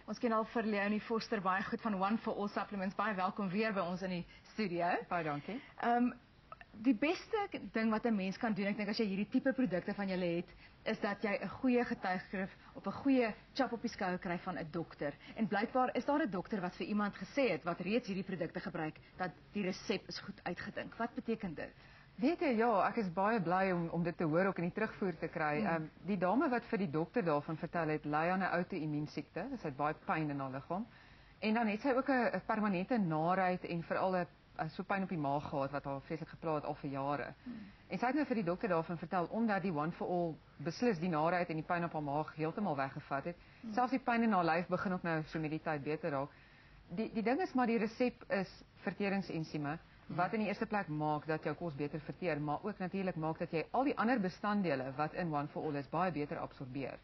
Ons ken al vir Leonie Foster baie goed van One for All Supplements. Baie welkom weer by ons in die studio. Baie dankie. Die beste ding wat 'n mens kan doen, ek dink as jy hierdie tipe produkte van julle het, is dat jy 'n goeie getuigskrif op 'n goeie chap op die skouer kry van 'n dokter. En blykbaar is daar 'n dokter wat vir iemand gesê het wat reeds hierdie produkte gebruik dat die resep is goed uitgedink. Wat beteken dit? Weet jy, ja, ek is baie bly om dit te hoor ook in die terugvoer te kry. Die dame wat vir die dokter daarvan vertel het, ly aan 'n outo-immuunsiekte. Sy het baie pyn in haar liggaam. En dan het sy ook 'n permanente naarheid en veral 'n so pyn op die maag gehad wat haar vreeslik gepla het al vir jare. En sy het nou vir die dokter daarvan vertel omdat die One for All beslis die naarheid en die pyn op haar maag heeltemal weggevat het. Selfs die pyn in haar lyf begin ook nou so met die tyd beter raak. Die ding is maar die resep is verteringsensieme wat in die eerste plek maak dat jou kos beter verteer, maar ook natuurlik maak dat jy al die ander bestanddele wat in One for All is baie beter absorbeer.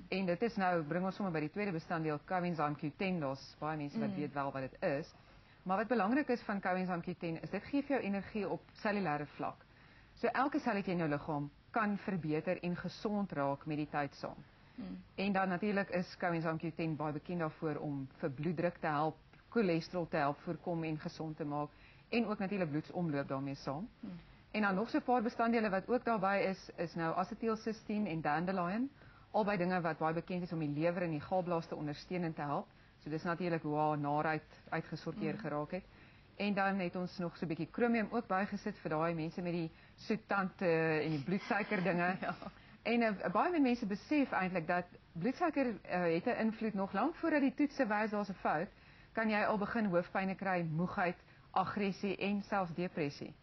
En dit is nou bring ons sommer by die tweede bestanddeel Coenzyme Q10. Daar's baie mense wat weet wel wat dit is. Maar wat belangrik is van Coenzyme Q10 is dit gee vir jou energie op cellulêre vlak. So elke selletjie in jou liggaam kan verbeter en gesond raak met die tyd saam. En dan natuurlik is Coenzyme Q10 baie bekend daarvoor om vir bloeddruk te help, cholesterol te help voorkom en gesond te maak en ook natuurlik bloedsomloop daarmee saam. En dan nog so 'n paar bestanddele wat ook daarbey is nou acetylcysteine en dandelion, albei dinge wat baie bekend is om die lewer en die galblaas te ondersteun en te help. So dis natuurlik hoe haar naarheid uitgesorteer geraak het. En dan het ons nog so 'n bietjie chromium ook bygesit vir daai mense met die soettante en die bloedsuiker dinge. Ja. En baie mense besef eintlik dat bloedsuiker het 'n invloed nog lank voordat die toetse wys daar's 'n fout, kan jy al begin hoofpyne kry, moegheid, aggressie en selfs depressie.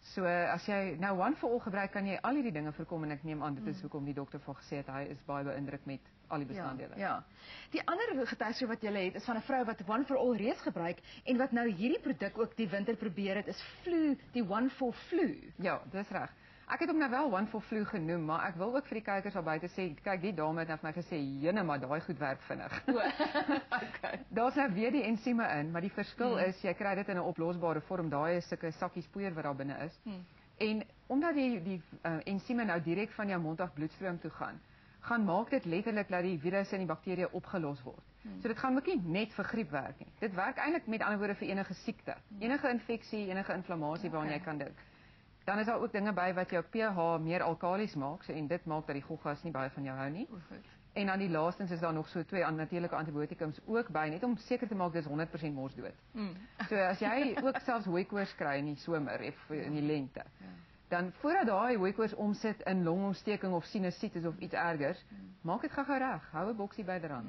So as jy nou One for All gebruik, kan jy al hierdie dinge voorkom en ek neem aan dit is hoekom die dokter vir gesê het hy is baie beïndruk met al die bestanddele. Ja. Die ander getuigskrif wat jy het is van 'n vrou wat One for All reeds gebruik en wat nou hierdie produk ook die winter probeer het, is Flu, die One for Flu. Ja, dis reg. Ek het hom nou wel One for Flu genoem, maar ek wil ook vir die kykers daar buite sê, kyk, die dame het nou vir my gesê, "Jene, maar daai goed werk vinnig." Okay. Daar's nou weer die ensieme in, maar die verskil is jy kry dit in 'n oplosbare vorm. Daai is sulke sakkies poeier wat daar binne is. En omdat die ensieme nou direk van jou mond af bloedstroom toe gaan maak dit letterlik dat die virusse en die bakterieë opgelos word. So dit gaan ook nie net vir griep werk nie. Dit werk eintlik met ander woorde vir enige siekte, enige infeksie, enige inflammasie waaraan jy kan dink. Dan is daar ook dinge by wat jou pH meer alkalies maak, so en dit maak dat die goggas nie baie van jou hou nie. En dan die laastens is daar nog so 2 natuurlike antibiotikums ook by, net om seker te maak dis 100% morsdood. So as jy ook selfs hooikoors kry in die somer of in die lente, dan voordat daai hooikoors omsit in longontsteking of sinusitis of iets ergers, maak dit gou reg, hou 'n boksie byderhand.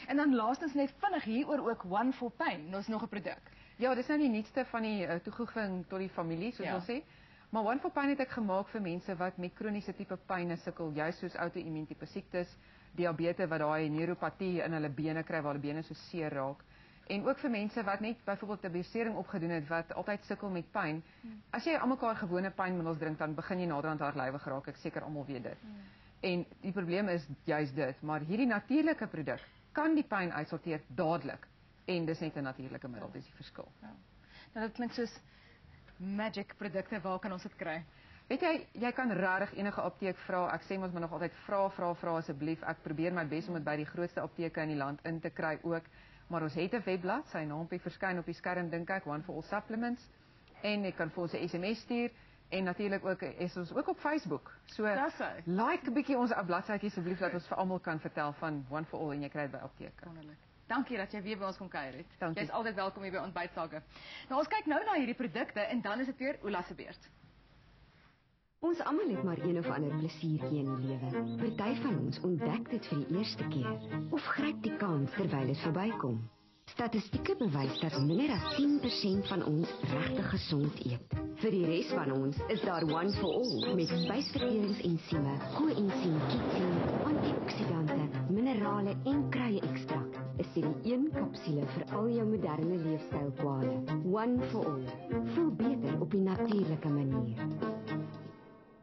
En dan laastens net vinnig hieroor ook One for Pain, dis nog 'n produk. Ja, dis nou die nuutste van die toevoeging tot die familie, soos ons sê. Maar One for Pain het ek gemaak vir mense wat met kroniese tipe pyne sukkel, juist soos outo-immuun tipe siektes, diabetes wat daai neuropatie in hulle bene kry waar hulle bene so seer raak. En ook vir mense wat net byvoorbeeld 'n besering opgedoen het wat altyd sukkel met pyn. As jy almekaar gewone pynmiddels drink, dan begin jy naderhand hartlywig raak. Ek seker almal weet dit. En die probleem is juist dit, maar hierdie natuurlike produk kan die pyn uitsorteer dadelik. En dis net 'n natuurlike middel, dis die verskil. Nou dit klink soos magic produkte, waar kan ons dit kry? Weet jy kan regtig enige apteek vra. Ek sê mos maar nog altyd vra asseblief. Ek probeer my bes om dit by die grootste apteke in die land in te kry ook. Maar ons het 'n webblad, sy naampie verskyn op die skerm dink ek, One for All Supplements. En jy kan vir ons 'n SMS stuur en natuurlik ook is ons ook op Facebook. So like 'n bietjie ons bladsytjie asseblief dat ons vir almal kan vertel van One for All en jy kry dit by apteke. Wonderlik. Dankie dat jy weer by ons kom kuier het. Jy is altyd welkom hier by Ontbytsake. Nou ons kyk nou na hierdie produkte en dan is dit weer Oula se beurt. Ons almal het maar een of ander plesiertjie in die lewe. Party van ons ontdek dit vir die eerste keer of gryp die kans terwyl dit verbykom. Statistieke bewys dat minder as 10% van ons regtig gesond eet. Vir die res van ons is daar One for All met spysverteringsensieme, coenzyme Q10, antioksidante, minerale en kruie-ekstrak. Is dit die een kapsule vir al jou moderne leefstylkwale. One for All. Voel beter op die natuurlike manier.